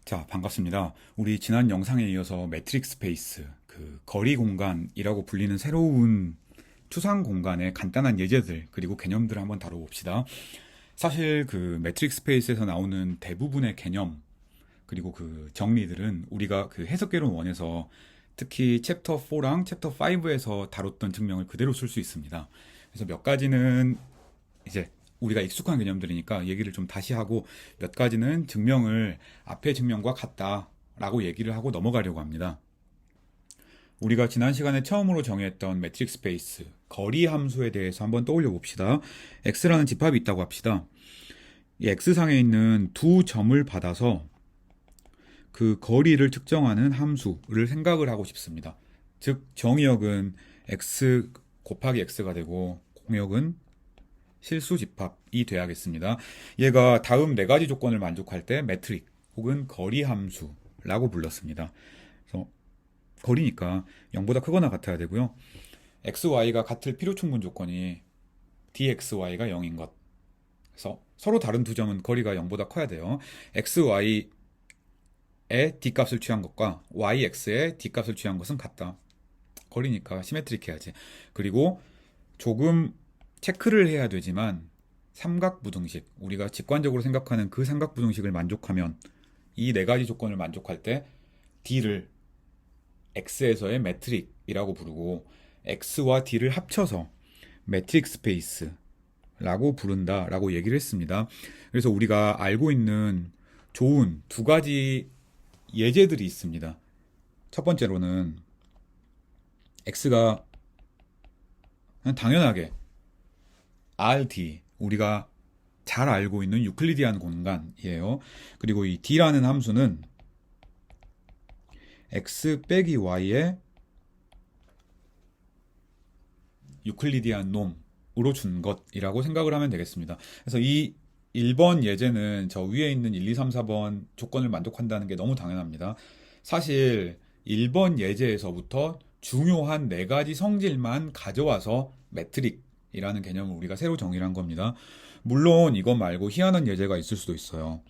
자, 반갑습니다. 우리 지난 영상에 이어서 매트릭 스페이스, 그 거리 공간이라고 불리는 새로운 추상 공간의 간단한 예제들, 그리고 개념들을 한번 다뤄봅시다. 사실 그 매트릭 스페이스에서 나오는 대부분의 개념, 그리고 그 정리들은 우리가 그 해석개론 1에서 특히 챕터 4랑 챕터 5에서 다뤘던 증명을 그대로 쓸 수 있습니다. 그래서 몇 가지는 이제 우리가 익숙한 개념들이니까 얘기를 좀 다시 하고, 몇 가지는 증명을 앞의 증명과 같다라고 얘기를 하고 넘어가려고 합니다. 우리가 지난 시간에 처음으로 정의했던 매트릭 스페이스, 거리 함수에 대해서 한번 떠올려 봅시다. x라는 집합이 있다고 합시다. 이 x상에 있는 두 점을 받아서 그 거리를 측정하는 함수를 생각을 하고 싶습니다. 즉 정의역은 x 곱하기 x가 되고 공역은 실수 집합이 돼야겠습니다. 얘가 다음 네 가지 조건을 만족할 때 매트릭 혹은 거리 함수라고 불렀습니다. 그래서 거리니까 0보다 크거나 같아야 되고요. x, y가 같을 필요 충분 조건이 dxy가 0인 것. 그래서 서로 다른 두 점은 거리가 0보다 커야 돼요. x, y의 d값을 취한 것과 yx의 d값을 취한 것은 같다. 거리니까 시메트릭 해야지. 그리고 조금 체크를 해야 되지만 삼각부등식, 우리가 직관적으로 생각하는 그 삼각부등식을 만족하면, 이 네 가지 조건을 만족할 때 D를 X에서의 매트릭이라고 부르고 X와 D를 합쳐서 매트릭 스페이스라고 부른다라고 얘기를 했습니다. 그래서 우리가 알고 있는 좋은 두 가지 예제들이 있습니다. 첫 번째로는 X가 그냥 당연하게 RD, 우리가 잘 알고 있는 유클리디안 공간이에요. 그리고 이 D라는 함수는 X 빼기 Y의 유클리디안 놈으로 준 것이라고 생각을 하면 되겠습니다. 그래서 이 1번 예제는 저 위에 있는 1, 2, 3, 4번 조건을 만족한다는 게 너무 당연합니다. 사실 1번 예제에서부터 중요한 네 가지 성질만 가져와서 매트릭이라는 개념을 우리가 새로 정의를 한 겁니다. 물론 이것 말고 희한한 예제가 있을 수도 있어요.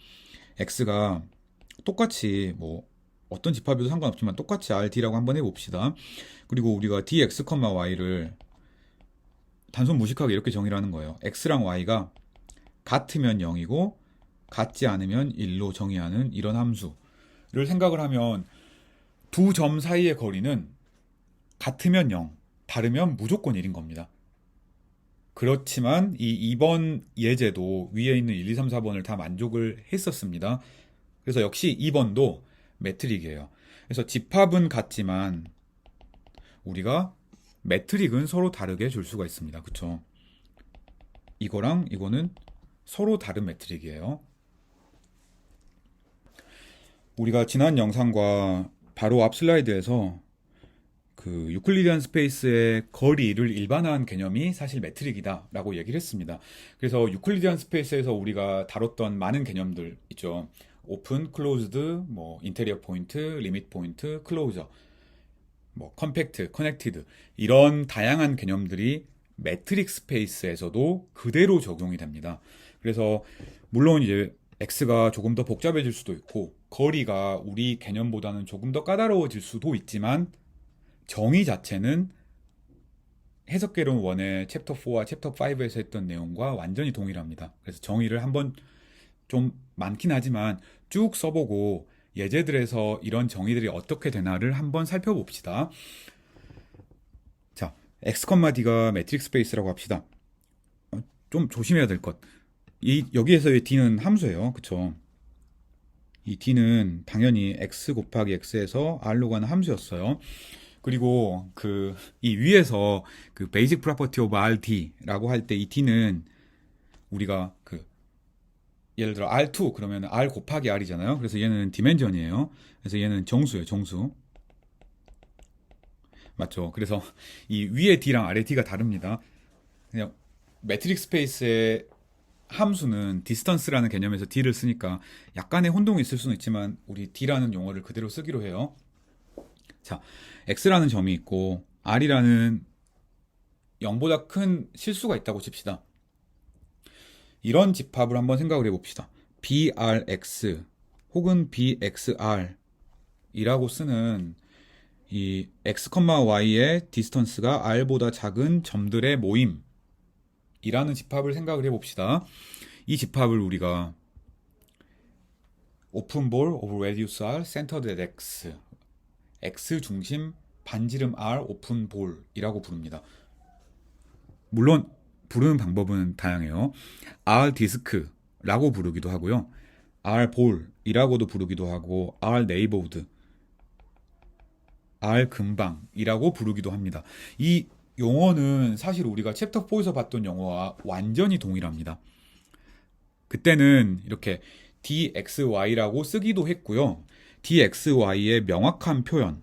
x가 똑같이 뭐 어떤 집합에도 상관없지만 똑같이 rd라고 한번 해봅시다. 그리고 우리가 dx, y를 단순 무식하게 이렇게 정의를 하는 거예요. x랑 y가 같으면 0이고 같지 않으면 1로 정의하는 이런 함수를 생각을 하면, 두 점 사이의 거리는 같으면 0, 다르면 무조건 1인 겁니다. 그렇지만 이 2번 예제도 위에 있는 1, 2, 3, 4번을 다 만족을 했었습니다. 그래서 역시 2번도 매트릭이에요. 그래서 집합은 같지만 우리가 매트릭은 서로 다르게 줄 수가 있습니다. 그쵸? 이거랑 이거는 서로 다른 매트릭이에요. 우리가 지난 영상과 바로 앞 슬라이드에서 그 유클리디안 스페이스의 거리를 일반화한 개념이 사실 매트릭이다라고 얘기를 했습니다. 그래서 유클리디안 스페이스에서 우리가 다뤘던 많은 개념들 있죠. 오픈, 클로즈드, 뭐 인테리어 포인트, 리밋 포인트, 클로저, 뭐 컴팩트, 커넥티드, 이런 다양한 개념들이 매트릭 스페이스에서도 그대로 적용이 됩니다. 그래서 물론 이제 X가 조금 더 복잡해질 수도 있고 거리가 우리 개념보다는 조금 더 까다로워질 수도 있지만, 정의 자체는 해석개론 1의 챕터 4와 챕터 5에서 했던 내용과 완전히 동일합니다. 그래서 정의를 한번 좀 많긴 하지만 쭉 써보고 예제들에서 이런 정의들이 어떻게 되나를 한번 살펴봅시다. 자, x, d가 매트릭 스페이스라고 합시다. 좀 조심해야 될 것. 여기에서의 d는 함수예요. 그쵸? 이 d는 당연히 x 곱하기 x에서 r로 가는 함수였어요. 그리고 이 위에서 그 베이직 프로퍼티 오브 RD라고 할 때 이 D는 우리가 예를 들어 R2 그러면 R 곱하기 R이잖아요. 그래서 얘는 디멘전이에요. 그래서 얘는 정수예요, 정수. 맞죠? 그래서 이 위에 D랑 아래 D가 다릅니다. 그냥 매트릭 스페이스의 함수는 디스턴스라는 개념에서 D를 쓰니까 약간의 혼동이 있을 수는 있지만 우리 D라는 용어를 그대로 쓰기로 해요. 자, x라는 점이 있고 r이라는 0보다 큰 실수가 있다고 칩시다. 이런 집합을 한번 생각을 해봅시다. brx 혹은 bxr 이라고 쓰는 이 x, y의 디스턴스가 r보다 작은 점들의 모임이라는 집합을 생각을 해봅시다. 이 집합을 우리가 open ball of radius r centered at x, x 중심 반지름 r 오픈 볼이라고 부릅니다. 물론 부르는 방법은 다양해요. R 디스크라고 부르기도 하고요. R 볼이라고도 부르기도 하고 R 네이버우드, R 근방이라고 부르기도 합니다. 이 용어는 사실 우리가 챕터 4에서 봤던 용어와 완전히 동일합니다. 그때는 이렇게 dxy라고 쓰기도 했고요. dxy의 명확한 표현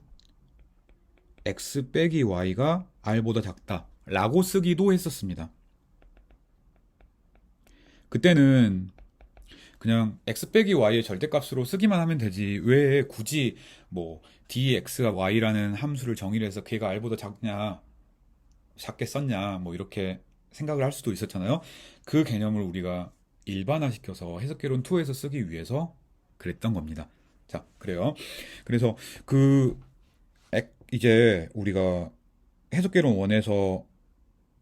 x 빼기 y가 r보다 작다 라고 쓰기도 했었습니다. 그때는 그냥 x 빼기 y의 절대값으로 쓰기만 하면 되지 왜 굳이 뭐 dx가 y라는 함수를 정의를 해서 걔가 r보다 작게 썼냐 뭐 이렇게 생각을 할 수도 있었잖아요. 그 개념을 우리가 일반화시켜서 해석개론 2에서 쓰기 위해서 그랬던 겁니다. 자, 그래요. 그래서 이제 우리가 해석개론 1에서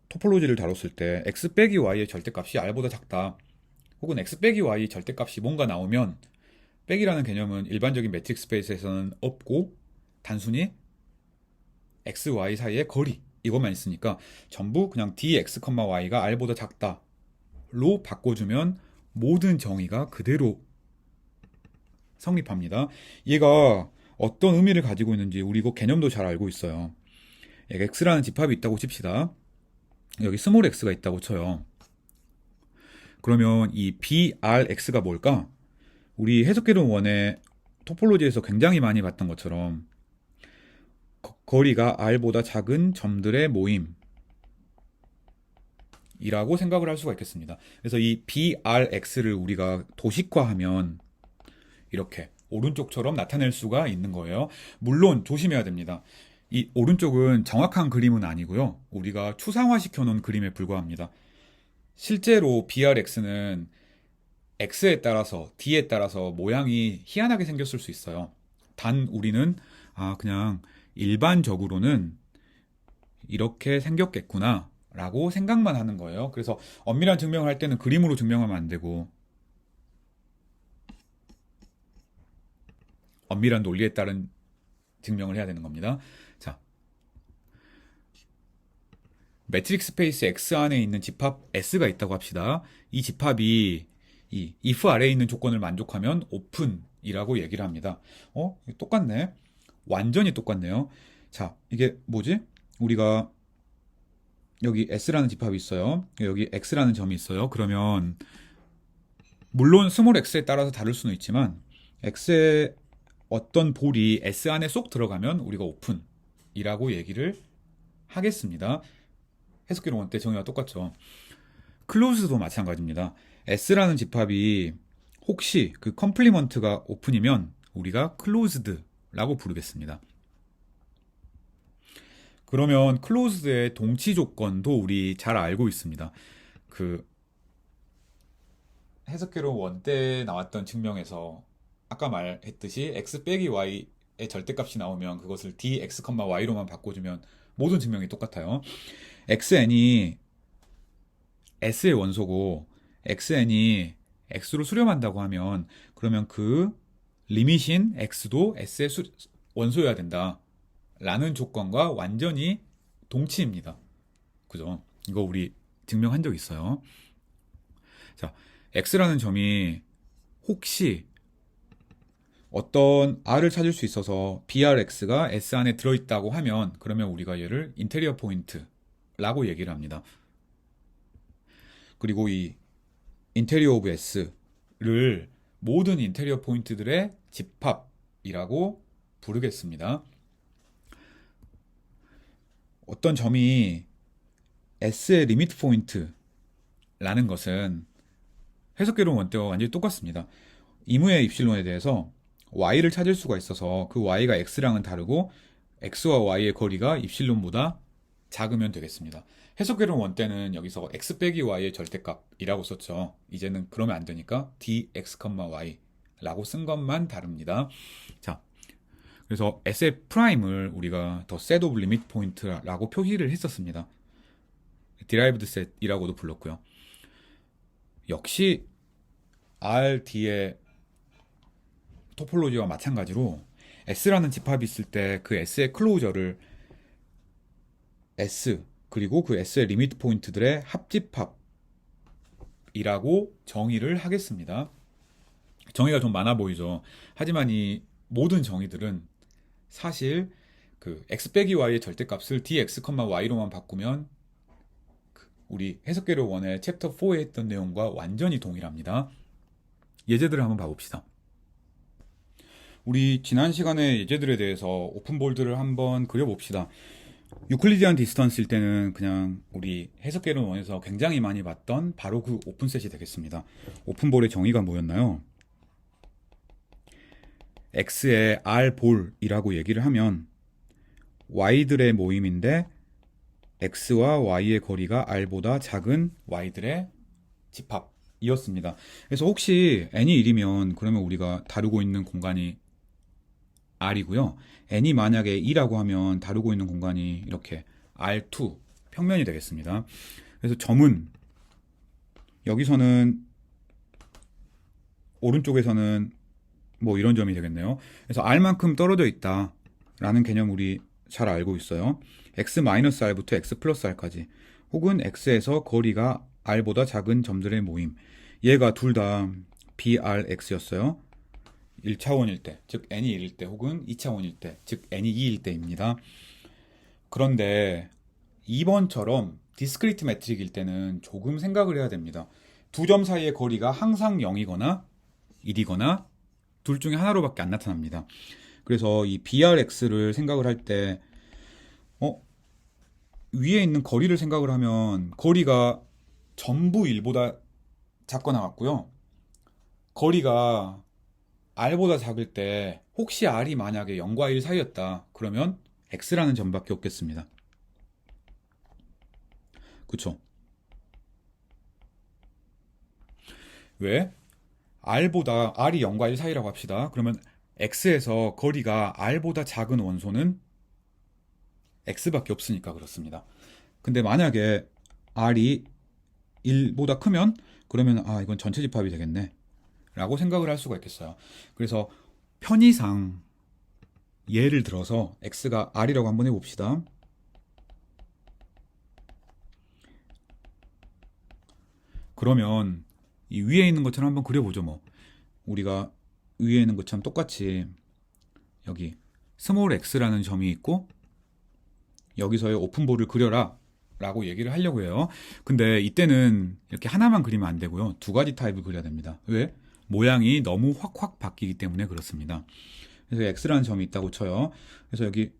토폴로지를 다뤘을 때 x 빼기 y의 절대값이 r보다 작다 혹은 x 빼기 y 절대값이 뭔가 나오면 빼기라는 개념은 일반적인 매트릭스 스페이스에서는 없고 단순히 x, y 사이의 거리 이것만 있으니까 전부 그냥 dx, y가 r보다 작다로 바꿔주면 모든 정의가 그대로 성립합니다. 얘가 어떤 의미를 가지고 있는지 우리 이거 개념도 잘 알고 있어요. x라는 집합이 있다고 칩시다. 여기 스몰 x가 있다고 쳐요. 그러면 이 brx가 뭘까? 우리 해석개론 1의 토폴로지에서 굉장히 많이 봤던 것처럼 거리가 r보다 작은 점들의 모임이라고 생각을 할 수가 있겠습니다. 그래서 이 brx를 우리가 도식화하면 이렇게 오른쪽처럼 나타낼 수가 있는 거예요. 물론 조심해야 됩니다. 이 오른쪽은 정확한 그림은 아니고요. 우리가 추상화시켜 놓은 그림에 불과합니다. 실제로 brx는 x에 따라서 d에 따라서 모양이 희한하게 생겼을 수 있어요. 단 우리는 그냥 일반적으로는 이렇게 생겼겠구나 라고 생각만 하는 거예요. 그래서 엄밀한 증명을 할 때는 그림으로 증명하면 안 되고 엄밀한 논리에 따른 증명을 해야 되는 겁니다. 자, 매트릭스 스페이스 X 안에 있는 집합 S가 있다고 합시다. 이 집합이 이 if 아래에 있는 조건을 만족하면 오픈이라고 얘기를 합니다. 똑같네. 완전히 똑같네요. 자, 이게 뭐지? 우리가 여기 S라는 집합이 있어요. 여기 X라는 점이 있어요. 그러면 물론 스몰 x에 따라서 다를 수는 있지만 x의 어떤 볼이 S 안에 쏙 들어가면 우리가 오픈이라고 얘기를 하겠습니다. 해석개론 1 때 정의와 똑같죠. 클로즈도 마찬가지입니다. S라는 집합이 혹시 그 컴플리먼트가 오픈이면 우리가 클로즈드라고 부르겠습니다. 그러면 클로즈드의 동치 조건도 우리 잘 알고 있습니다. 그 해석개론 1 때 나왔던 증명에서 아까 말했듯이 x 빼기 y의 절대값이 나오면 그것을 dx, y로만 바꿔주면 모든 증명이 똑같아요. xn이 s의 원소고 xn이 x로 수렴한다고 하면 그러면 그 리밋인 x도 s의 원소여야 된다 라는 조건과 완전히 동치입니다. 그죠? 이거 우리 증명한 적 있어요. 자, x라는 점이 혹시 어떤 r을 찾을 수 있어서 brx가 s 안에 들어있다고 하면 그러면 우리가 얘를 인테리어 포인트라고 얘기를 합니다. 그리고 이 인테리어 오브 s를 모든 인테리어 포인트들의 집합이라고 부르겠습니다. 어떤 점이 s의 리미트 포인트라는 것은 해석개론 1 때와 완전히 똑같습니다. 이무의 입실론에 대해서 y를 찾을 수가 있어서 그 y가 x랑은 다르고 x와 y의 거리가 입실론보다 작으면 되겠습니다. 해석개론 1 때는 여기서 x 빼기 y의 절대값이라고 썼죠. 이제는 그러면 안 되니까 dx, y 라고 쓴 것만 다릅니다. 자, 그래서 SF 프라임을 우리가 더 set of limit point라고 표기를 했었습니다. derived set이라고도 불렀고요. 역시 RD의 토폴로지와 마찬가지로 S라는 집합이 있을 때 그 S의 클로저를 S 그리고 그 S의 리미트 포인트들의 합집합이라고 정의를 하겠습니다. 정의가 좀 많아 보이죠. 하지만 이 모든 정의들은 사실 그 x 빼기 y의 절대값을 dx, y로만 바꾸면 우리 해석계로 1의 챕터 4에 했던 내용과 완전히 동일합니다. 예제들을 한번 봐봅시다. 우리 지난 시간에 예제들에 대해서 오픈볼드를 한번 그려봅시다. 유클리디안 디스턴스일 때는 그냥 우리 해석계론 1에서 굉장히 많이 봤던 바로 그 오픈셋이 되겠습니다. 오픈볼의 정의가 뭐였나요? X의 R볼이라고 얘기를 하면 Y들의 모임인데 X와 Y의 거리가 R보다 작은 Y들의 집합이었습니다. 그래서 혹시 n이 1이면 그러면 우리가 다루고 있는 공간이 R이고요. n이 만약에 2라고 하면 다루고 있는 공간이 이렇게 R2 평면이 되겠습니다. 그래서 점은 여기서는 오른쪽에서는 뭐 이런 점이 되겠네요. 그래서 R만큼 떨어져 있다 라는 개념 우리 잘 알고 있어요. X-R부터 X+R까지 혹은 X에서 거리가 R보다 작은 점들의 모임. 얘가 둘 다 BRX였어요. 1차원일 때, 즉 n이 1일 때 혹은 2차원일 때, 즉 n이 2일 때입니다. 그런데 2번처럼 디스크리트 매트릭일 때는 조금 생각을 해야 됩니다. 두 점 사이의 거리가 항상 0이거나 1이거나 둘 중에 하나로밖에 안 나타납니다. 그래서 이 BRX를 생각을 할 때 위에 있는 거리를 생각을 하면 거리가 전부 1보다 작거나 같고요. 거리가 R보다 작을 때 혹시 R이 만약에 0과 1 사이였다. 그러면 X라는 점밖에 없겠습니다. 그쵸? 왜? R보다 R이 0과 1 사이라고 합시다. 그러면 X에서 거리가 R보다 작은 원소는 X밖에 없으니까 그렇습니다. 근데 만약에 R이 1보다 크면 그러면 이건 전체 집합이 되겠네 라고 생각을 할 수가 있겠어요. 그래서 편의상 예를 들어서 X가 R이라고 한번 해봅시다. 그러면 이 위에 있는 것처럼 한번 그려보죠. 뭐 우리가 위에 있는 것처럼 똑같이 여기 스몰 x라는 점이 있고 여기서의 오픈볼을 그려라 라고 얘기를 하려고 해요. 근데 이때는 이렇게 하나만 그리면 안 되고요. 두 가지 타입을 그려야 됩니다. 왜? 모양이 너무 확확 바뀌기 때문에 그렇습니다. 그래서 x라는 점이 있다고 쳐요. 그래서 여기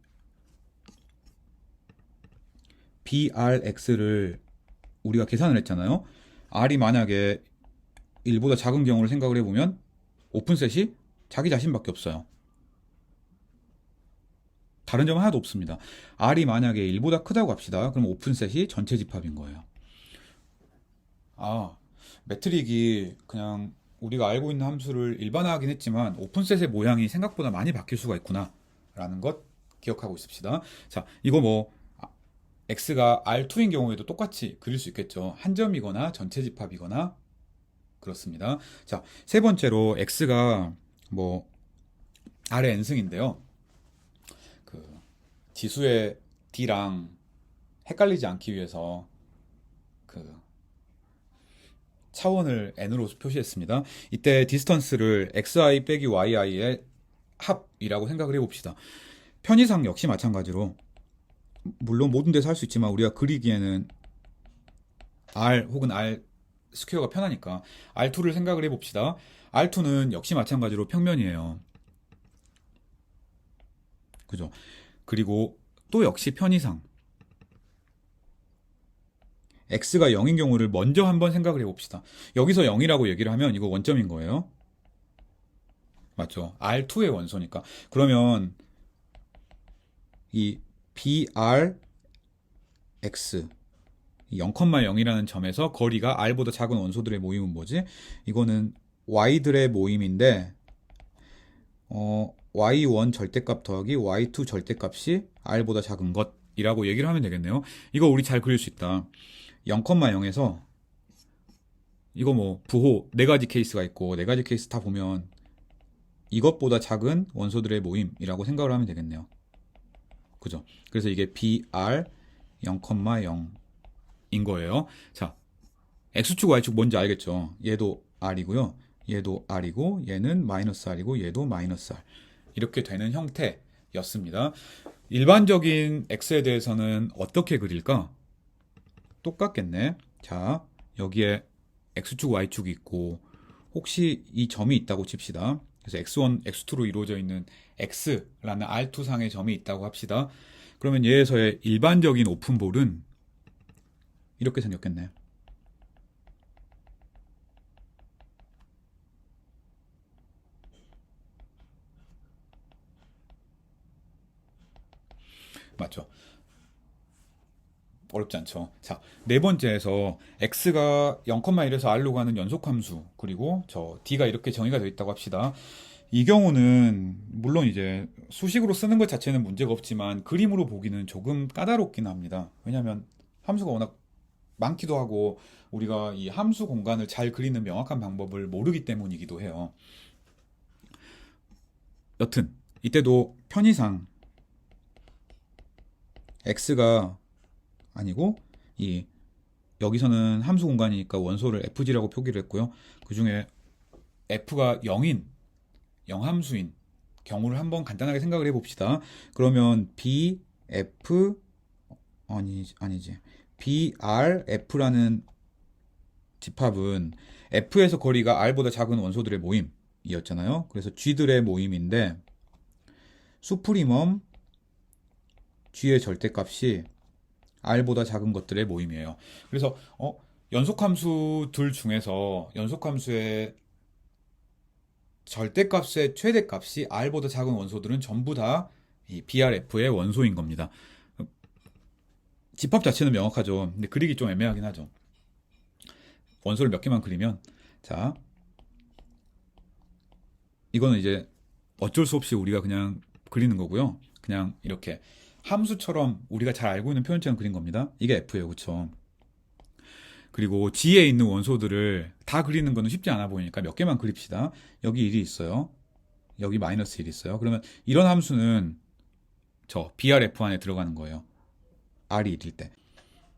brx를 우리가 계산을 했잖아요. r이 만약에 1보다 작은 경우를 생각을 해보면 오픈셋이 자기 자신밖에 없어요. 다른 점은 하나도 없습니다. R이 만약에 1보다 크다고 합시다. 그럼 오픈셋이 전체 집합인 거예요. 매트릭이 그냥 우리가 알고 있는 함수를 일반화하긴 했지만 오픈셋의 모양이 생각보다 많이 바뀔 수가 있구나 라는 것 기억하고 있읍시다. 자, 이거 뭐 X가 R2인 경우에도 똑같이 그릴 수 있겠죠. 한 점이거나 전체 집합이거나 그렇습니다. 자, 세 번째로 X가 뭐 R의 n승인데요. 그 지수의 D랑 헷갈리지 않기 위해서 그 차원을 n으로 표시했습니다. 이때 디스턴스를 xi 빼기 yi의 합이라고 생각을 해봅시다. 편의상 역시 마찬가지로 물론 모든 데서 할 수 있지만 우리가 그리기에는 r 혹은 r 스퀘어가 편하니까 R2를 생각을 해봅시다. R2는 역시 마찬가지로 평면이에요. 그죠? 그리고 또 역시 편의상 x가 0인 경우를 먼저 한번 생각을 해봅시다. 여기서 0이라고 얘기를 하면 이거 원점인 거예요. 맞죠? R2의 원소니까. 그러면 이 BRX 0,0이라는 점에서 거리가 R보다 작은 원소들의 모임은 뭐지? 이거는 Y들의 모임인데 y1 절대값 더하기 y2 절대값이 r보다 작은 것이라고 얘기를 하면 되겠네요. 이거 우리 잘 그릴 수 있다. 0,0에서 이거 뭐 부호 네 가지 케이스가 있고 네 가지 케이스 다 보면 이것보다 작은 원소들의 모임이라고 생각을 하면 되겠네요. 그죠? 그래서 이게 BR 0,0인 거예요. 자, X축, Y축 뭔지 알겠죠? 얘도 R이고요. 얘도 R이고, 얘는 마이너스 R이고, 얘도 마이너스 R. 이렇게 되는 형태였습니다. 일반적인 X에 대해서는 어떻게 그릴까? 똑같겠네. 자, 여기에 X축, Y축이 있고, 혹시 이 점이 있다고 칩시다. 그래서 X1, X2로 이루어져 있는 X라는 R2상의 점이 있다고 합시다. 그러면 얘에서의 일반적인 오픈볼은 이렇게 생겼겠네. 맞죠? 어렵지 않죠. 자, 네 번째에서 x가 0,1에서 r로 가는 연속함수, 그리고 저 d가 이렇게 정의가 되어 있다고 합시다. 이 경우는 물론 이제 수식으로 쓰는 것 자체는 문제가 없지만 그림으로 보기는 조금 까다롭긴 합니다. 왜냐하면 함수가 워낙 많기도 하고 우리가 이 함수 공간을 잘 그리는 명확한 방법을 모르기 때문이기도 해요. 여튼 이때도 편의상 x가 아니고 이 여기서는 함수 공간이니까 원소를 fg라고 표기를 했고요. 그 중에 f가 0인 영함수인 경우를 한번 간단하게 생각을 해봅시다. 그러면 bf 아니지 brf라는 집합은 f에서 거리가 r보다 작은 원소들의 모임이었잖아요. 그래서 g들의 모임인데 수프리멈 g의 절대값이 r보다 작은 것들의 모임이에요. 그래서 연속함수 둘 중에서 연속함수의 절대값의 최대값이 r보다 작은 원소들은 전부 다 이 BRF의 원소인 겁니다. 집합 자체는 명확하죠. 근데 그리기 좀 애매하긴 하죠. 원소를 몇 개만 그리면 자, 이거는 이제 어쩔 수 없이 우리가 그냥 그리는 거고요. 그냥 이렇게 함수처럼 우리가 잘 알고 있는 표현처럼 그린 겁니다. 이게 F예요. 그쵸? 그리고 G에 있는 원소들을 다 그리는 거는 쉽지 않아 보이니까 몇 개만 그립시다. 여기 1이 있어요. 여기 마이너스 1이 있어요. 그러면 이런 함수는 저 BRF 안에 들어가는 거예요. R이 1일 때.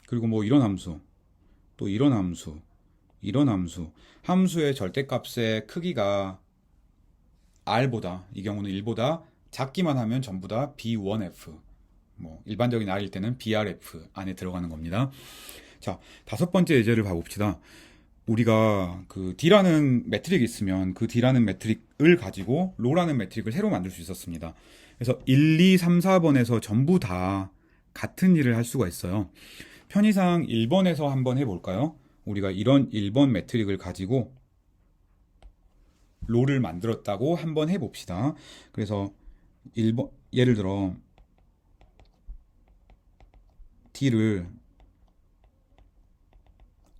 그리고 뭐 이런 함수, 또 이런 함수, 이런 함수. 함수의 절대값의 크기가 R보다, 이 경우는 1보다 작기만 하면 전부 다 B1F. 뭐 일반적인 R일 때는 BRF 안에 들어가는 겁니다. 자, 다섯 번째 예제를 봐봅시다. 우리가 그 D라는 매트릭이 있으면 그 D라는 매트릭을 가지고 로라는 매트릭을 새로 만들 수 있었습니다. 그래서 1, 2, 3, 4번에서 전부 다 같은 일을 할 수가 있어요. 편의상 1번에서 한번 해볼까요? 우리가 이런 1번 매트릭을 가지고 로를 만들었다고 한번 해봅시다. 그래서 1번, 예를 들어 D를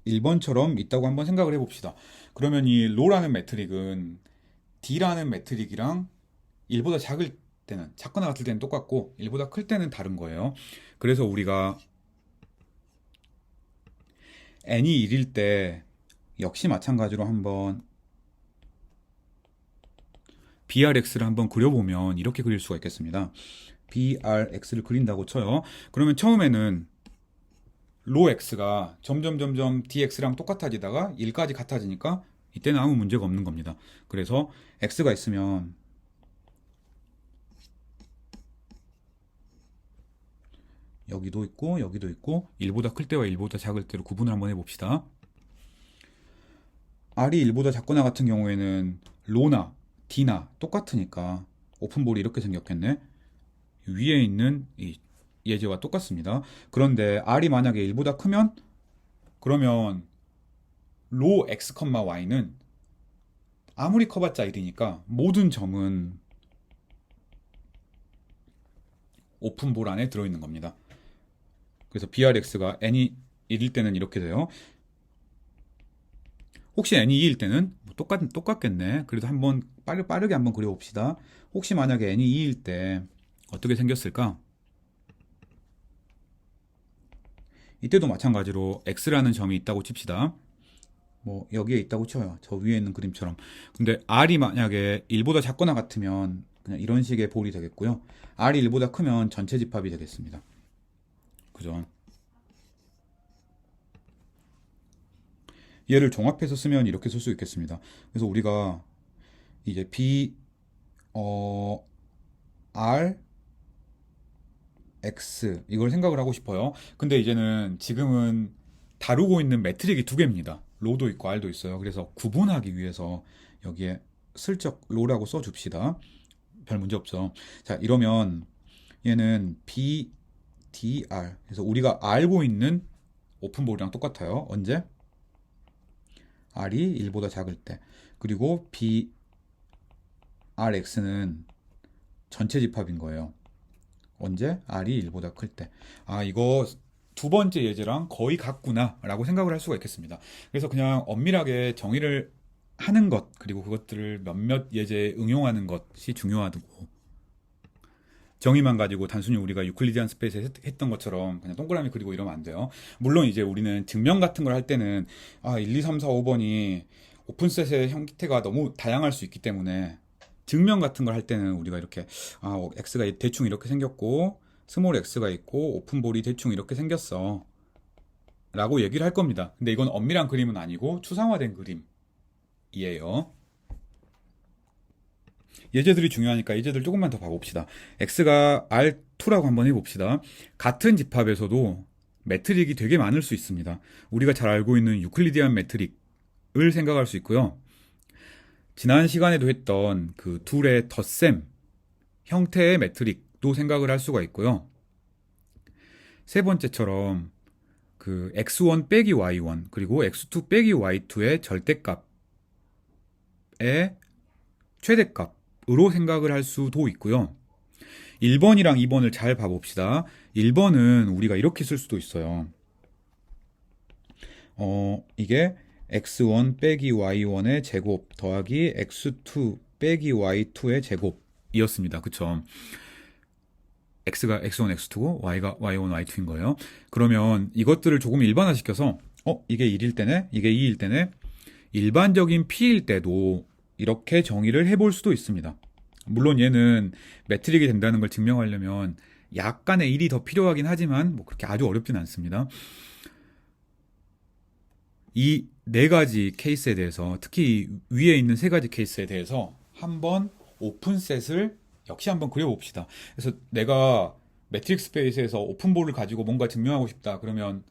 1번처럼 있다고 한번 생각을 해봅시다. 그러면 이 로라는 매트릭은 D라는 매트릭이랑 1보다 작을 때는, 작거나 같을 때는 똑같고 1보다 클 때는 다른 거예요. 그래서 우리가 n이 1일 때 역시 마찬가지로 한번 BRX를 한번 그려보면 이렇게 그릴 수가 있겠습니다. BRX를 그린다고 쳐요. 그러면 처음에는 로 x가 점점 dx랑 똑같아지다가 1까지 같아지니까 이때는 아무 문제가 없는 겁니다. 그래서 x가 있으면 여기도 있고 여기도 있고 1보다 클 때와 1보다 작을 때로 구분을 한번 해봅시다. r이 1보다 작거나 같은 경우에는 로나 d나 똑같으니까 오픈볼이 이렇게 생겼겠네. 위에 있는 이 예제와 똑같습니다. 그런데 r이 만약에 1보다 크면 그러면 로 x, y는 아무리 커봤자 1이니까 모든 점은 오픈볼 안에 들어있는 겁니다. 그래서 BRX가 n이 1일 때는 이렇게 돼요. 혹시 n이 2일 때는 똑같겠네. 그래도 한번 빠르게 한번 그려봅시다. 혹시 만약에 n이 2일 때 어떻게 생겼을까? 이때도 마찬가지로 x라는 점이 있다고 칩시다. 뭐 여기에 있다고 쳐요. 저 위에 있는 그림처럼. 근데 r이 만약에 1보다 작거나 같으면 그냥 이런 식의 볼이 되겠고요. r이 1보다 크면 전체 집합이 되겠습니다. 그죠? 얘를 종합해서 쓰면 이렇게 쓸 수 있겠습니다. 그래서 우리가 이제 R, X 이걸 생각을 하고 싶어요. 근데 이제는 지금은 다루고 있는 매트릭이 두 개입니다. 로도 있고 R도 있어요. 그래서 구분하기 위해서 여기에 슬쩍 로라고 써줍시다. 별 문제 없죠. 자, 이러면 얘는 BDR. 그래서 우리가 알고 있는 오픈볼이랑 똑같아요. 언제? R이 1보다 작을 때. 그리고 BRX는 전체 집합인 거예요. 언제? R이 1보다 클 때. 아, 이거 두 번째 예제랑 거의 같구나 라고 생각을 할 수가 있겠습니다. 그래서 그냥 엄밀하게 정의를 하는 것, 그리고 그것들을 몇몇 예제에 응용하는 것이 중요하고, 정의만 가지고 단순히 우리가 유클리디안 스페이스에 했던 것처럼 그냥 동그라미 그리고 이러면 안 돼요. 물론 이제 우리는 증명 같은 걸 할 때는 1, 2, 3, 4, 5번이 오픈셋의 형태가 너무 다양할 수 있기 때문에 증명 같은 걸 할 때는 우리가 이렇게 x가 대충 이렇게 생겼고 스몰 x가 있고 오픈볼이 대충 이렇게 생겼어 라고 얘기를 할 겁니다. 근데 이건 엄밀한 그림은 아니고 추상화된 그림이에요. 예제들이 중요하니까 예제들 조금만 더 봐봅시다. x가 R2라고 한번 해봅시다. 같은 집합에서도 매트릭이 되게 많을 수 있습니다. 우리가 잘 알고 있는 유클리디안 매트릭을 생각할 수 있고요. 지난 시간에도 했던 그 둘의 덧셈 형태의 매트릭도 생각을 할 수가 있고요. 세 번째처럼 그 x1 빼기 y1 그리고 x2 빼기 y2의 절대값의 최대값으로 생각을 할 수도 있고요. 1번이랑 2번을 잘 봐봅시다. 1번은 우리가 이렇게 쓸 수도 있어요. 이게 x1 빼기 y1의 제곱 더하기 x2 빼기 y2의 제곱이었습니다. 그쵸? x가 x1, x2고 y가 y1, y2인 거예요. 그러면 이것들을 조금 일반화시켜서 이게 1일 때네, 이게 2일 때네, 일반적인 p일 때도 이렇게 정의를 해볼 수도 있습니다. 물론 얘는 매트릭이 된다는 걸 증명하려면 약간의 일이 더 필요하긴 하지만 뭐 그렇게 아주 어렵진 않습니다. 이 네 가지 케이스에 대해서, 특히 위에 있는 세 가지 케이스에 대해서 한번 오픈셋을 역시 한번 그려봅시다. 그래서 내가 매트릭 스페이스에서 오픈볼을 가지고 뭔가 증명하고 싶다. 그러면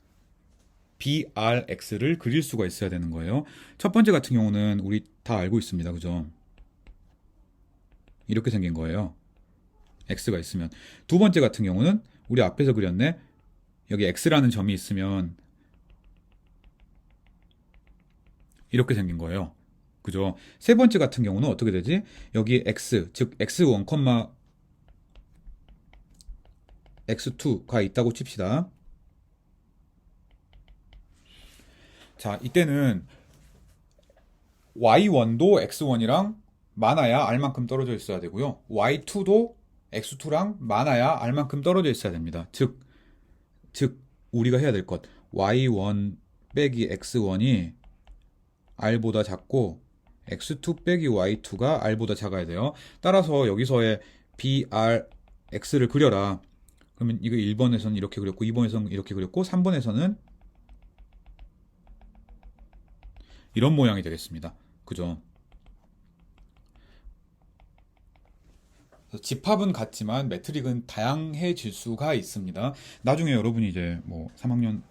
BRX를 그릴 수가 있어야 되는 거예요. 첫 번째 같은 경우는 우리 다 알고 있습니다. 그죠? 이렇게 생긴 거예요. X가 있으면. 두 번째 같은 경우는 우리 앞에서 그렸네. 여기 X라는 점이 있으면 이렇게 생긴 거예요. 그죠? 세 번째 같은 경우는 어떻게 되지? 여기 X, 즉 X1, X2가 있다고 칩시다. 자, 이때는 Y1도 X1이랑 많아야 R만큼 떨어져 있어야 되고요. Y2도 X2랑 많아야 R만큼 떨어져 있어야 됩니다. 즉 우리가 해야 될 것, Y1 빼기 X1이 R보다 작고 X2 빼기 Y2가 R보다 작아야 돼요. 따라서 여기서의 BRX를 그려라. 그러면 이거 1번에서는 이렇게 그렸고 2번에서는 이렇게 그렸고 3번에서는 이런 모양이 되겠습니다. 그죠? 집합은 같지만 매트릭은 다양해질 수가 있습니다. 나중에 여러분이 이제 뭐 3학년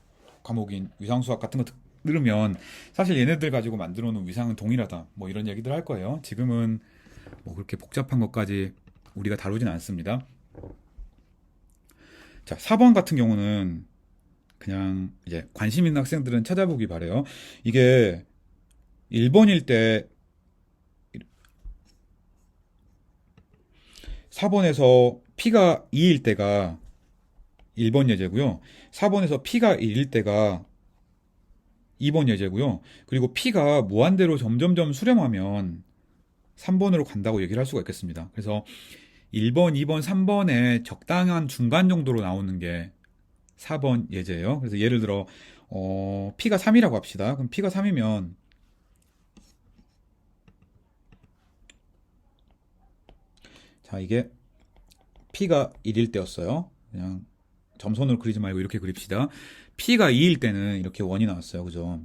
과목인 위상수학 같은 거 들으면 사실 얘네들 가지고 만들어 놓은 위상은 동일하다. 뭐 이런 얘기들 할 거예요. 지금은 뭐 그렇게 복잡한 것까지 우리가 다루진 않습니다. 자, 4번 같은 경우는 그냥 이제 관심 있는 학생들은 찾아보기 바래요. 이게 1번일 때 4번에서 P가 2일 때가 1번 예제고요. 4번에서 P가 1일 때가 2번 예제고요. 그리고 P가 무한대로 점점점 수렴하면 3번으로 간다고 얘기를 할 수가 있겠습니다. 그래서 1번, 2번, 3번에 적당한 중간 정도로 나오는 게 4번 예제예요. 그래서 예를 들어 P가 3이라고 합시다. 그럼 P가 3이면 자, 이게 P가 1일 때였어요. 그냥 점선으로 그리지 말고 이렇게 그립시다. P가 2일 때는 이렇게 원이 나왔어요. 그죠?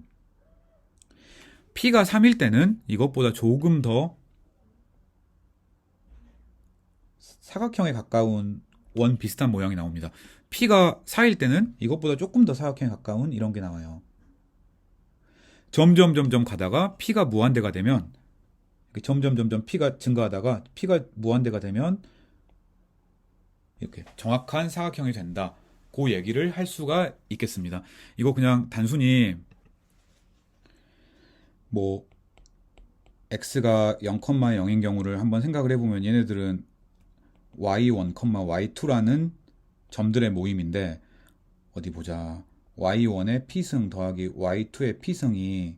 P가 3일 때는 이것보다 조금 더 사각형에 가까운 원 비슷한 모양이 나옵니다. P가 4일 때는 이것보다 조금 더 사각형에 가까운 이런 게 나와요. 점점 가다가 P가 무한대가 되면 점점 P가 증가하다가 P가 무한대가 되면 이렇게 정확한 사각형이 된다. 그 얘기를 할 수가 있겠습니다. 이거 그냥 단순히 뭐 x가 0,0인 경우를 한번 생각을 해보면 얘네들은 y1, y2라는 점들의 모임인데 어디 보자. y1의 p승 더하기 y2의 p승이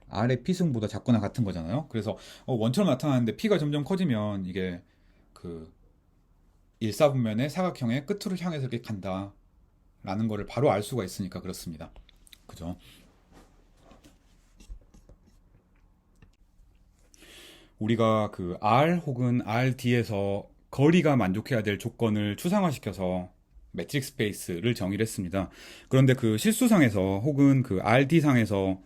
r의 p승보다 작거나 같은 거잖아요. 그래서 원처럼 나타나는데 p가 점점 커지면 이게 그 일사분면의 사각형의 끝으로 향해서 이렇게 간다 라는 거를 바로 알 수가 있으니까 그렇습니다. 그죠? 우리가 그 R 혹은 RD에서 거리가 만족해야 될 조건을 추상화시켜서 매트릭 스페이스를 정의를 했습니다. 그런데 그 실수상에서 혹은 그 RD상에서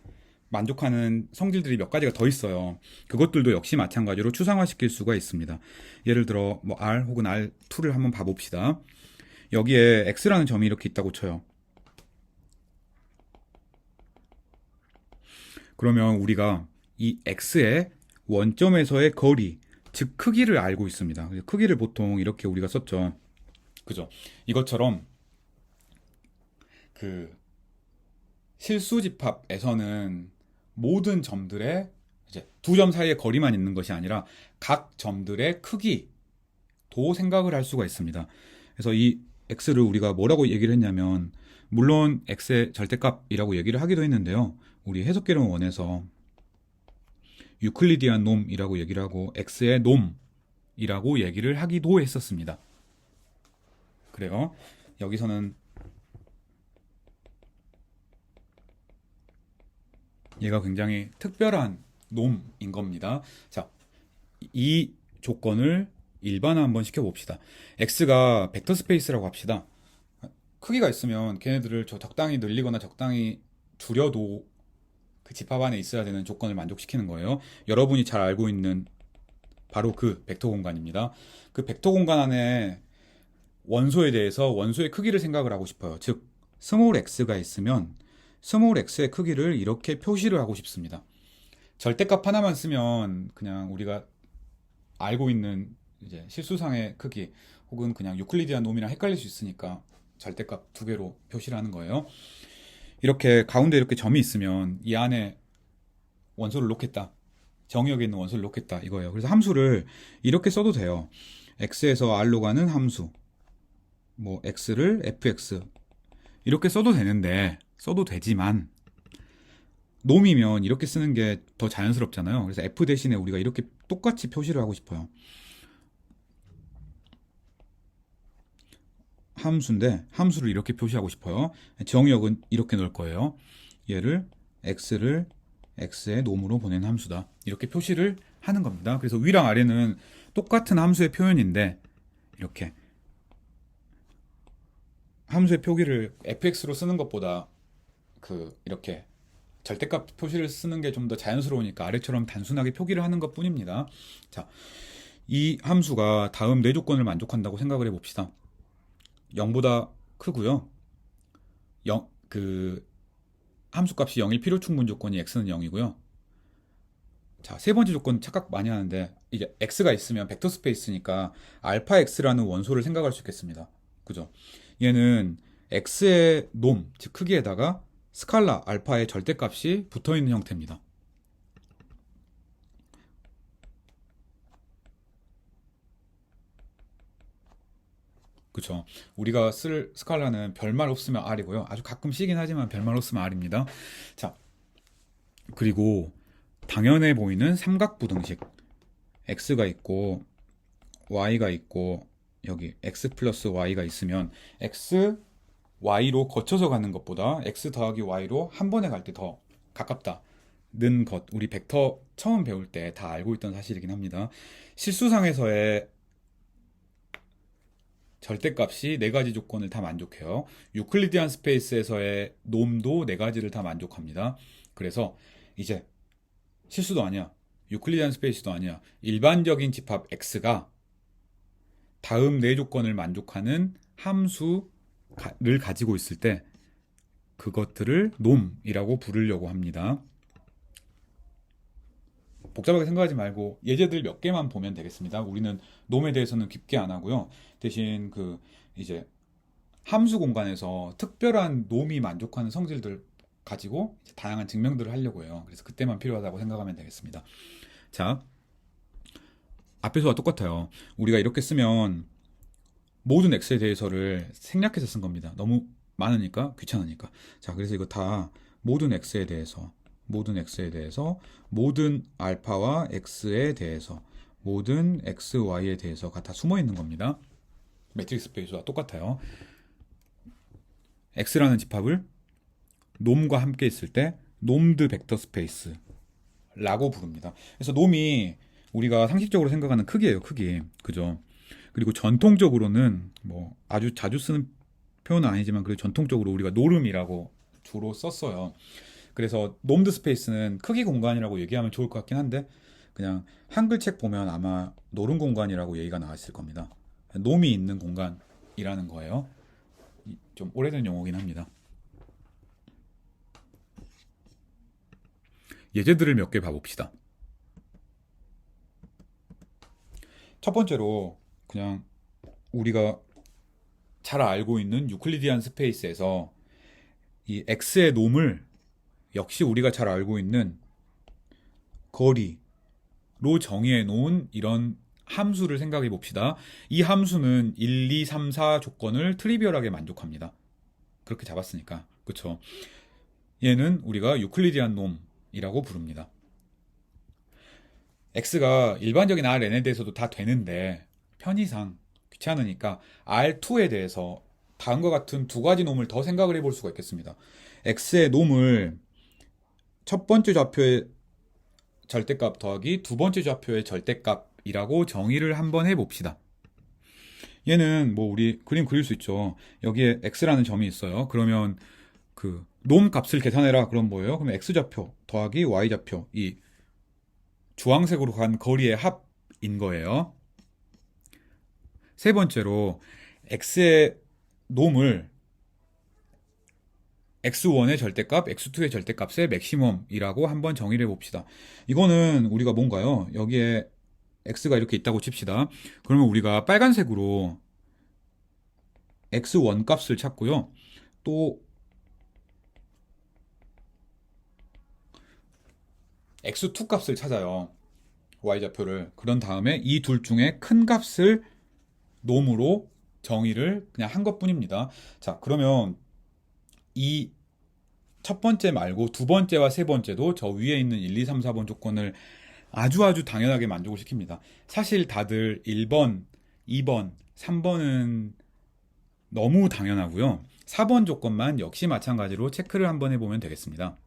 만족하는 성질들이 몇 가지가 더 있어요. 그것들도 역시 마찬가지로 추상화시킬 수가 있습니다. 예를 들어 뭐 R 혹은 R2를 한번 봐봅시다. 여기에 X라는 점이 이렇게 있다고 쳐요. 그러면 우리가 이 X의 원점에서의 거리, 즉 크기를 알고 있습니다. 크기를 보통 이렇게 우리가 썼죠. 그죠? 이것처럼 그 실수집합에서는 모든 점들의 이제 두 점 사이의 거리만 있는 것이 아니라 각 점들의 크기도 생각을 할 수가 있습니다. 그래서 이 x를 우리가 뭐라고 얘기를 했냐면 물론 x의 절대값이라고 얘기를 하기도 했는데요. 우리 해석개론 원에서 유클리디안 놈이라고 얘기를 하고 x의 놈이라고 얘기를 하기도 했었습니다. 그래요. 여기서는 얘가 굉장히 특별한 놈인 겁니다. 자, 이 조건을 일반화 한번 시켜봅시다. x가 벡터 스페이스라고 합시다. 크기가 있으면 걔네들을 적당히 늘리거나 적당히 줄여도 그 집합 안에 있어야 되는 조건을 만족시키는 거예요. 여러분이 잘 알고 있는 바로 그 벡터 공간입니다. 그 벡터 공간 안에 원소에 대해서 원소의 크기를 생각을 하고 싶어요. 즉 스몰 x가 있으면 스몰 x의 크기를 이렇게 표시를 하고 싶습니다. 절대값 하나만 쓰면 그냥 우리가 알고 있는 이제 실수상의 크기 혹은 그냥 유클리디안 놈이랑 헷갈릴 수 있으니까 절대값 두 개로 표시를 하는 거예요. 이렇게 가운데 이렇게 점이 있으면 이 안에 원소를 놓겠다. 정의역에 있는 원소를 놓겠다 이거예요. 그래서 함수를 이렇게 써도 돼요. x에서 r로 가는 함수 뭐 x를 fx 이렇게 써도 되지만 놈이면 이렇게 쓰는 게 더 자연스럽잖아요. 그래서 f 대신에 우리가 이렇게 똑같이 표시를 하고 싶어요. 함수인데 함수를 이렇게 표시하고 싶어요. 정의역은 이렇게 넣을 거예요. 얘를 x를 x의 놈으로 보낸 함수다. 이렇게 표시를 하는 겁니다. 그래서 위랑 아래는 똑같은 함수의 표현인데 이렇게 함수의 표기를 fx로 쓰는 것보다 이렇게 절대값 표시를 쓰는 게 좀 더 자연스러우니까 아래처럼 단순하게 표기를 하는 것 뿐입니다. 자, 이 함수가 다음 네 조건을 만족한다고 생각을 해봅시다. 0보다 크고요. 함수값이 0일 필요 충분 조건이 x는 0이고요. 자, 세 번째 조건 착각 많이 하는데 이제 x가 있으면 벡터 스페이스니까 알파 x라는 원소를 생각할 수 있겠습니다. 그죠? 얘는 x의 놈, 즉 크기에다가 스칼라 알파의 절대값이 붙어있는 형태입니다. 그쵸. 우리가 쓸 스칼라는 별말 없으면 R이고요. 아주 가끔 쓰긴 하지만 별말 없으면 R입니다. 자, 그리고 당연해 보이는 삼각부등식 x가 있고 y가 있고 여기 x 플러스 y가 있으면 x, y로 거쳐서 가는 것보다 x 더하기 y로 한 번에 갈 때 더 가깝다는 것, 우리 벡터 처음 배울 때 다 알고 있던 사실이긴 합니다. 실수상에서의 절대값이 네 가지 조건을 다 만족해요. 유클리디안 스페이스에서의 놈도 네 가지를 다 만족합니다. 그래서 이제 실수도 아니야, 유클리디안 스페이스도 아니야, 일반적인 집합 x가 다음 네 조건을 만족하는 함수를 가지고 있을 때 그것들을 놈이라고 부르려고 합니다. 복잡하게 생각하지 말고 예제들 몇 개만 보면 되겠습니다. 우리는 놈에 대해서는 깊게 안 하고요. 대신 이제 함수 공간에서 특별한 놈이 만족하는 성질들 가지고 이제 다양한 증명들을 하려고 해요. 그래서 그때만 필요하다고 생각하면 되겠습니다. 자, 앞에서와 똑같아요. 우리가 이렇게 쓰면 모든 x에 대해서를 생략해서 쓴 겁니다. 너무 많으니까, 귀찮으니까. 자, 그래서 이거 다 모든 x에 대해서, 모든 알파와 x에 대해서, 모든 x, y에 대해서가 다 숨어 있는 겁니다. 매트릭스 스페이스와 똑같아요. x라는 집합을 놈과 함께 있을 때 놈드 벡터 스페이스라고 부릅니다. 그래서 놈이 우리가 상식적으로 생각하는 크기예요, 크기. 그죠? 그리고 전통적으로는 뭐 아주 자주 쓰는 표현은 아니지만 그래도 전통적으로 우리가 노름이라고 주로 썼어요. 그래서 놈드 스페이스는 크기 공간이라고 얘기하면 좋을 것 같긴 한데 그냥 한글책 보면 아마 노름 공간이라고 얘기가 나왔을 겁니다. 놈이 있는 공간이라는 거예요. 좀 오래된 용어긴 합니다. 예제들을 몇 개 봐봅시다. 첫 번째로 그냥 우리가 잘 알고 있는 유클리디안 스페이스에서 이 x의 놈을 역시 우리가 잘 알고 있는 거리로 정의해 놓은 이런 함수를 생각해 봅시다. 이 함수는 1, 2, 3, 4 조건을 트리비얼하게 만족합니다. 그렇게 잡았으니까. 그쵸? 얘는 우리가 유클리디안 놈이라고 부릅니다. x가 일반적인 Rn에 대해서도 다 되는데 편의상 귀찮으니까 R2에 대해서 다음과 같은 두 가지 놈을 더 생각을 해볼 수가 있겠습니다. x의 놈을 첫 번째 좌표의 절대값 더하기 두 번째 좌표의 절대값이라고 정의를 한번 해봅시다. 얘는 뭐 우리 그림 그릴 수 있죠. 여기에 x라는 점이 있어요. 그러면 그 놈 값을 계산해라. 그럼 뭐예요? 그럼 x좌표 더하기 y좌표, 이 주황색으로 간 거리의 합인 거예요. 세 번째로 x의 놈을 x1의 절대값, x2의 절대값의 맥시멈이라고 한번 정의를 해봅시다. 이거는 우리가 뭔가요? 여기에 x가 이렇게 있다고 칩시다. 그러면 우리가 빨간색으로 x1 값을 찾고요. 또 x2 값을 찾아요. y좌표를. 그런 다음에 이 둘 중에 큰 값을 놈으로 정의를 그냥 한 것뿐입니다. 자, 그러면 이 첫 번째 말고 두 번째와 세 번째도 저 위에 있는 1, 2, 3, 4번 조건을 아주 당연하게 만족을 시킵니다. 사실 다들 1번, 2번, 3번은 너무 당연하고요. 4번 조건만 역시 마찬가지로 체크를 한번 해보면 되겠습니다.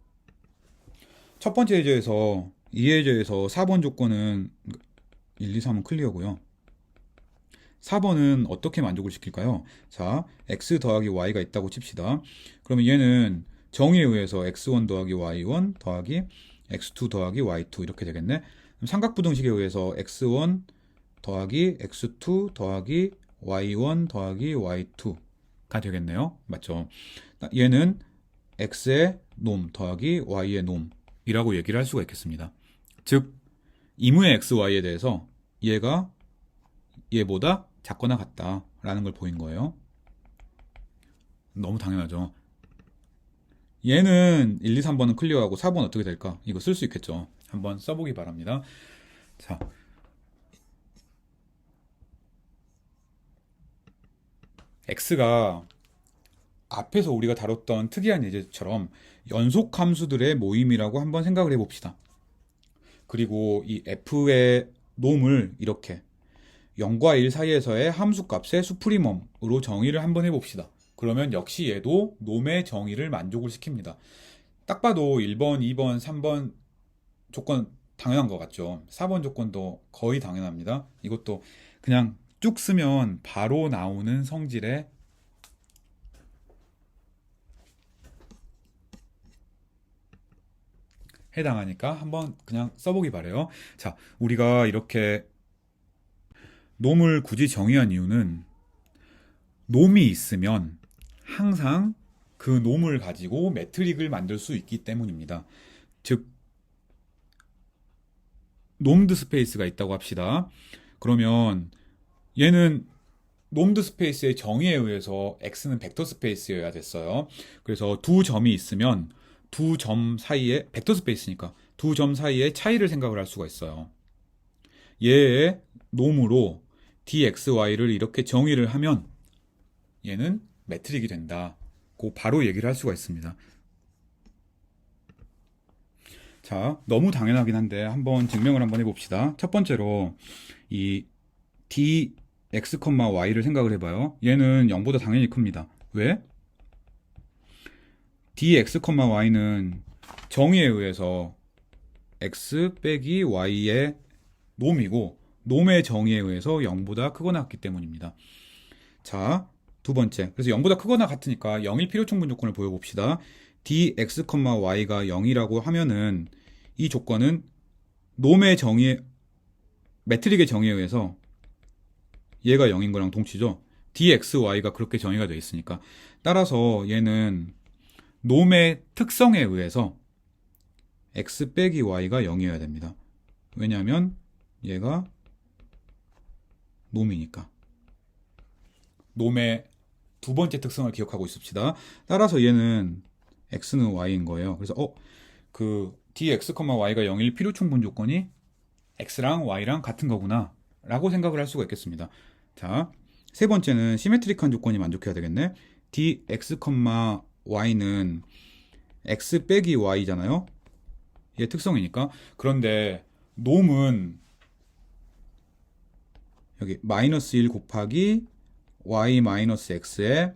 첫 번째 예제에서, 이 예제에서 4번 조건은 1, 2, 3은 클리어고요. 4번은 어떻게 만족을 시킬까요? 자, x 더하기 y가 있다고 칩시다. 그러면 얘는 정의에 의해서 x1 더하기 y1 더하기 x2 더하기 y2 이렇게 되겠네. 삼각부등식에 의해서 x1 더하기 x2 더하기 y1 더하기 y2가 되겠네요. 맞죠? 얘는 x의 놈 더하기 y의 놈이라고 얘기를 할 수가 있겠습니다. 즉, 임의의 x, y에 대해서 얘가 얘보다 작거나 같다라는 걸 보인 거예요. 너무 당연하죠. 얘는 1, 2, 3번은 클리어하고 4번 어떻게 될까? 이거 쓸 수 있겠죠. 한번 써보기 바랍니다. 자, x가 앞에서 우리가 다뤘던 특이한 예제처럼 연속 함수들의 모임이라고 한번 생각을 해봅시다. 그리고 이 f의 놈을 이렇게 0과 1 사이에서의 함수값의 수프리멈으로 정의를 한번 해봅시다. 그러면 역시 얘도 놈의 정의를 만족을 시킵니다. 딱 봐도 1번, 2번, 3번 조건 당연한 것 같죠. 4번 조건도 거의 당연합니다. 이것도 그냥 쭉 쓰면 바로 나오는 성질에 해당하니까 한번 그냥 써보기 바래요. 자, 우리가 이렇게 놈을 굳이 정의한 이유는 놈이 있으면 항상 그 놈을 가지고 매트릭을 만들 수 있기 때문입니다. 즉, 놈드 스페이스가 있다고 합시다. 그러면 얘는 놈드 스페이스의 정의에 의해서 x는 벡터 스페이스여야 됐어요. 그래서 두 점이 있으면 두 점 사이에 벡터 스페이스니까 두 점 사이에 차이를 생각을 할 수가 있어요. 얘의 놈으로 dxy를 이렇게 정의를 하면 얘는 매트릭이 된다. 고 바로 얘기를 할 수가 있습니다. 자, 너무 당연하긴 한데 한번 증명을 한번 해봅시다. 첫 번째로 이 dx, y를 생각을 해봐요. 얘는 0보다 당연히 큽니다. 왜? dx, y는 정의에 의해서 x 빼기 y의 놈이고 놈의 정의에 의해서 0보다 크거나 같기 때문입니다. 자, 두 번째. 그래서 0보다 크거나 같으니까 0일 필요 충분 조건을 보여봅시다. dx, y가 0이라고 하면은 이 조건은 놈의 정의, 매트릭의 정의에 의해서 얘가 0인 거랑 동치죠. dx, y가 그렇게 정의가 되어 있으니까. 따라서 얘는 놈의 특성에 의해서 x 빼기 y가 0이어야 됩니다. 왜냐하면 얘가 놈이니까. 놈의 두 번째 특성을 기억하고 있읍시다. 따라서 얘는 x는 y인 거예요. 그래서 그 dx, y가 0일 필요 충분 조건이 x랑 y랑 같은 거구나 라고 생각을 할 수가 있겠습니다. 자, 세 번째는 시메트릭한 조건이 만족해야 되겠네. dx, y는 x 빼기 y잖아요. 얘 특성이니까. 그런데 놈은 여기 마이너스 1 곱하기 y 마이너스 x의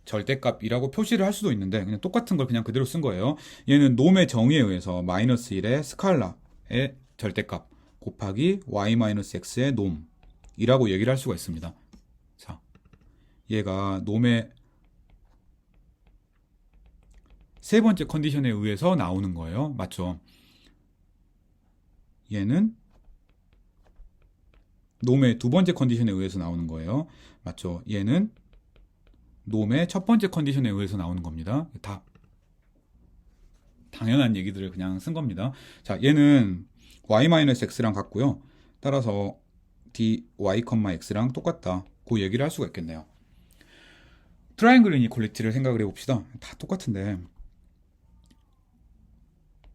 절대값이라고 표시를 할 수도 있는데 그냥 똑같은 걸 그냥 그대로 쓴 거예요. 얘는 놈의 정의에 의해서 마이너스 1의 스칼라의 절대값 곱하기 y 마이너스 x의 놈이라고 얘기를 할 수가 있습니다. 자, 얘가 놈의 세 번째 컨디션에 의해서 나오는 거예요. 맞죠? 얘는 놈의 두 번째 컨디션에 의해서 나오는 거예요. 맞죠? 얘는 놈의 첫 번째 컨디션에 의해서 나오는 겁니다. 다 당연한 얘기들을 그냥 쓴 겁니다. 자, 얘는 y-x랑 같고요. 따라서 dy, x랑 똑같다. 그 얘기를 할 수가 있겠네요. 트라이앵글 이니퀄리티를 생각을 해봅시다. 다 똑같은데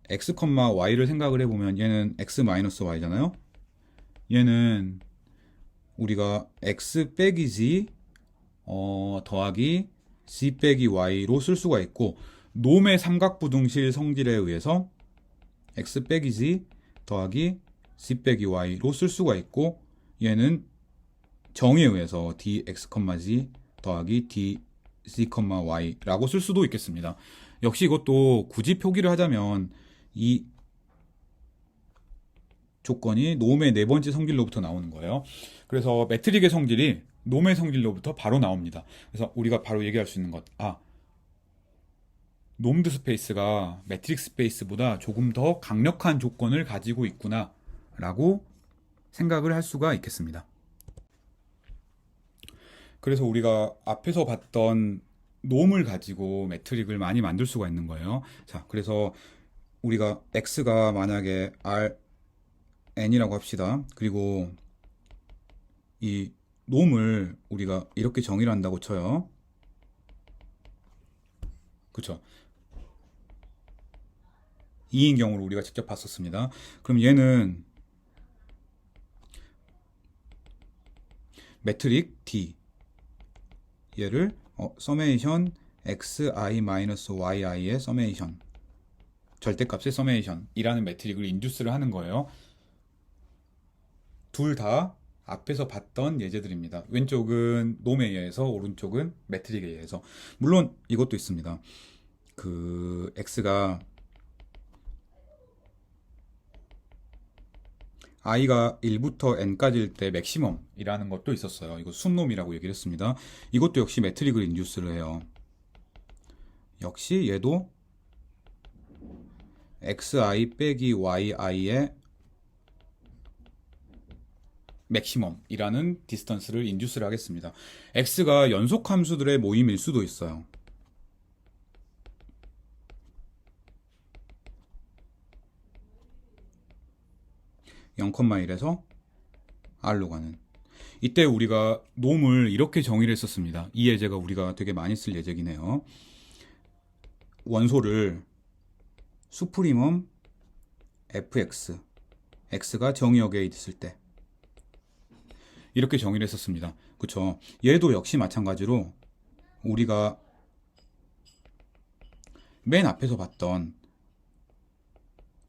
x, y를 생각을 해보면 얘는 x-y잖아요. 얘는 우리가 x 빼기 z 더하기 z 빼기 y로 쓸 수가 있고 놈의 삼각부등식 성질에 의해서 x 빼기 z 더하기 z 빼기 y로 쓸 수가 있고 얘는 정의에 의해서 dx, z 더하기 dz, y라고 쓸 수도 있겠습니다. 역시 이것도 굳이 표기를 하자면 이 조건이 놈의 네 번째 성질로부터 나오는 거예요. 그래서 매트릭의 성질이 놈의 성질로부터 바로 나옵니다. 그래서 우리가 바로 얘기할 수 있는 것, 놈드 스페이스가 매트릭 스페이스보다 조금 더 강력한 조건을 가지고 있구나 라고 생각을 할 수가 있겠습니다. 그래서 우리가 앞에서 봤던 놈을 가지고 매트릭을 많이 만들 수가 있는 거예요. 자, 그래서 우리가 x가 만약에 Rn이라고 합시다. 그리고 이 놈을 우리가 이렇게 정의를 한다고 쳐요. 그쵸? 2인 경우를 우리가 직접 봤었습니다. 그럼 얘는 매트릭 D 얘를 서메이션 xi-yi의 서메이션 절대값의 서메이션이라는 매트릭을 인듀스를 하는 거예요. 둘 다 앞에서 봤던 예제들입니다. 왼쪽은 놈에 의해서, 오른쪽은 매트릭에 의해서. 물론 이것도 있습니다. 그 x가 i가 1부터 n까지일 때 맥시멈이라는 것도 있었어요. 이거 순놈이라고 얘기를 했습니다. 이것도 역시 매트릭을 인듀스를 해요. 역시 얘도 xi 빼기 yi의 맥시멈이라는 디스턴스를 인듀스를 하겠습니다. x가 연속 함수들의 모임일 수도 있어요. 0,1에서 r로 가는. 이때 우리가 놈을 이렇게 정의를 했었습니다. 이 예제가 우리가 되게 많이 쓸 예제긴 해요. 원소를 수프리멈 fx, x가 정의역에 있을 때 이렇게 정의를 했었습니다. 그쵸? 얘도 역시 마찬가지로 우리가 맨 앞에서 봤던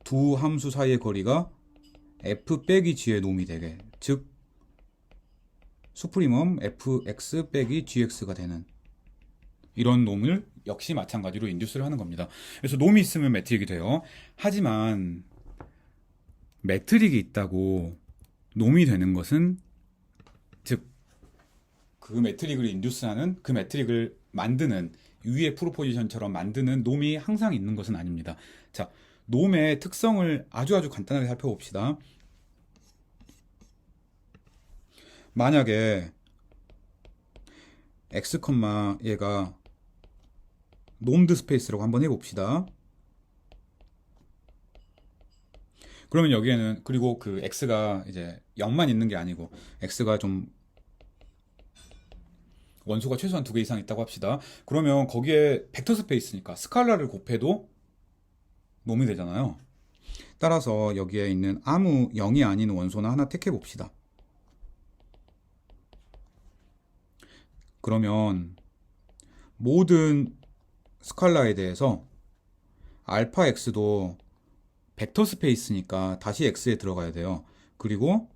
두 함수 사이의 거리가 f 빼기 g의 놈이 되게, 즉 수프리멈 fx 빼기 gx가 되는 이런 놈을 역시 마찬가지로 인듀스를 하는 겁니다. 그래서 놈이 있으면 매트릭이 돼요. 하지만 매트릭이 있다고 놈이 되는 것은, 즉 그 매트릭을 인듀스하는, 그 매트릭을 만드는, 위의 프로포지션처럼 만드는 놈이 항상 있는 것은 아닙니다. 자, 놈의 특성을 아주 간단하게 살펴봅시다. 만약에 x, 얘가 놈드 스페이스라고 한번 해봅시다. 그러면 여기에는, 그리고 그 x가 이제 0만 있는 게 아니고 x가 좀 원소가 최소한 2개 이상 있다고 합시다. 그러면 거기에 벡터 스페이스니까 스칼라를 곱해도 놈이 되잖아요. 따라서 여기에 있는 아무 0이 아닌 원소나 하나 택해 봅시다. 그러면 모든 스칼라에 대해서 알파 x도 벡터 스페이스니까 다시 x에 들어가야 돼요. 그리고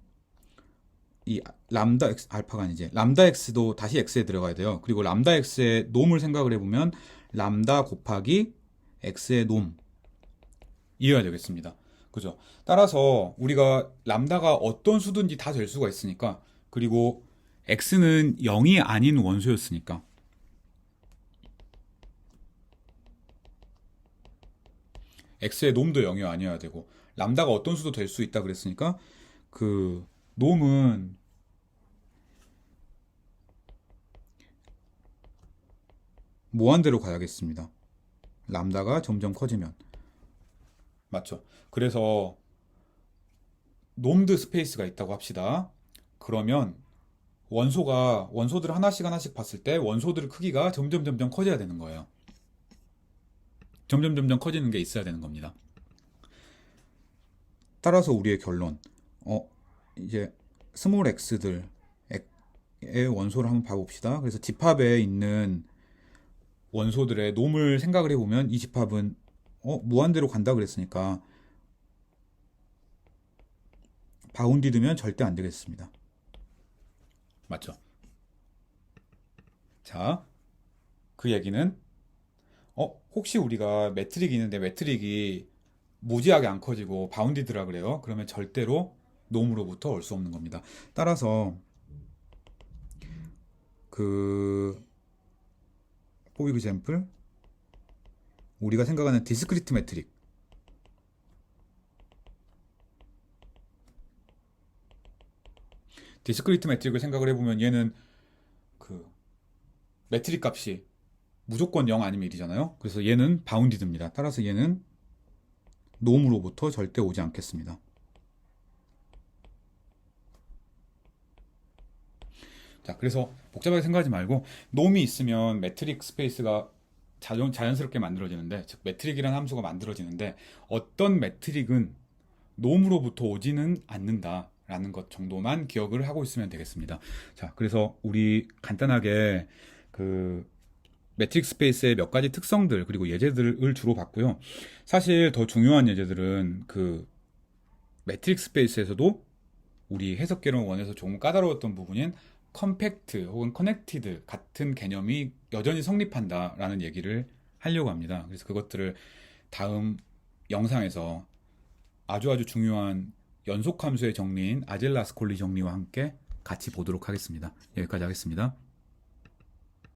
이 람다 x, 알파가 아니지, 람다 x도 다시 x에 들어가야 돼요. 그리고 람다 x의 놈을 생각을 해보면 람다 곱하기 x의 놈, 이해가 되겠습니다. 그죠? 따라서 우리가 람다가 어떤 수든지 다 될 수가 있으니까, 그리고 x는 0이 아닌 원소였으니까 x의 놈도 0이 아니어야 되고, 람다가 어떤 수도 될 수 있다 그랬으니까 그 놈은 무한대로 가야겠습니다. 람다가 점점 커지면. 맞죠? 그래서 놈드 스페이스가 있다고 합시다. 그러면 원소들 하나씩 봤을 때 원소들 크기가 점점 커져야 되는 거예요. 점점 커지는 게 있어야 되는 겁니다. 따라서 우리의 결론, 이제 스몰 x들의 원소를 한번 봐봅시다. 그래서 집합에 있는 원소들의 놈을 생각을 해보면 이 집합은 무한대로 간다 그랬으니까 바운디드면 절대 안 되겠습니다. 맞죠? 자, 그 얘기는 혹시 우리가 매트릭이 있는데 매트릭이 무지하게 안 커지고 바운디드라 그래요. 그러면 절대로 놈으로부터 올 수 없는 겁니다. 따라서 for example, 우리가 생각하는 디스크리트 매트릭, 디스크리트 매트릭을 생각을 해보면 얘는 그 매트릭 값이 무조건 0 아니면 1이잖아요. 그래서 얘는 바운디드입니다. 따라서 얘는 놈으로부터 절대 오지 않겠습니다. 자, 그래서 복잡하게 생각하지 말고 놈이 있으면 매트릭 스페이스가 자연스럽게 만들어지는데, 즉 매트릭이라는 함수가 만들어지는데, 어떤 매트릭은 놈으로부터 오지는 않는다라는 것 정도만 기억을 하고 있으면 되겠습니다. 자, 그래서 우리 간단하게 그 매트릭 스페이스의 몇 가지 특성들 그리고 예제들을 주로 봤고요. 사실 더 중요한 예제들은 그 매트릭 스페이스에서도 우리 해석개론 1에서 조금 까다로웠던 부분인 컴팩트 혹은 커넥티드 같은 개념이 여전히 성립한다라는 얘기를 하려고 합니다. 그래서 그것들을 다음 영상에서 아주 중요한 연속함수의 정리인 아젤라스콜리 정리와 함께 같이 보도록 하겠습니다. 여기까지 하겠습니다.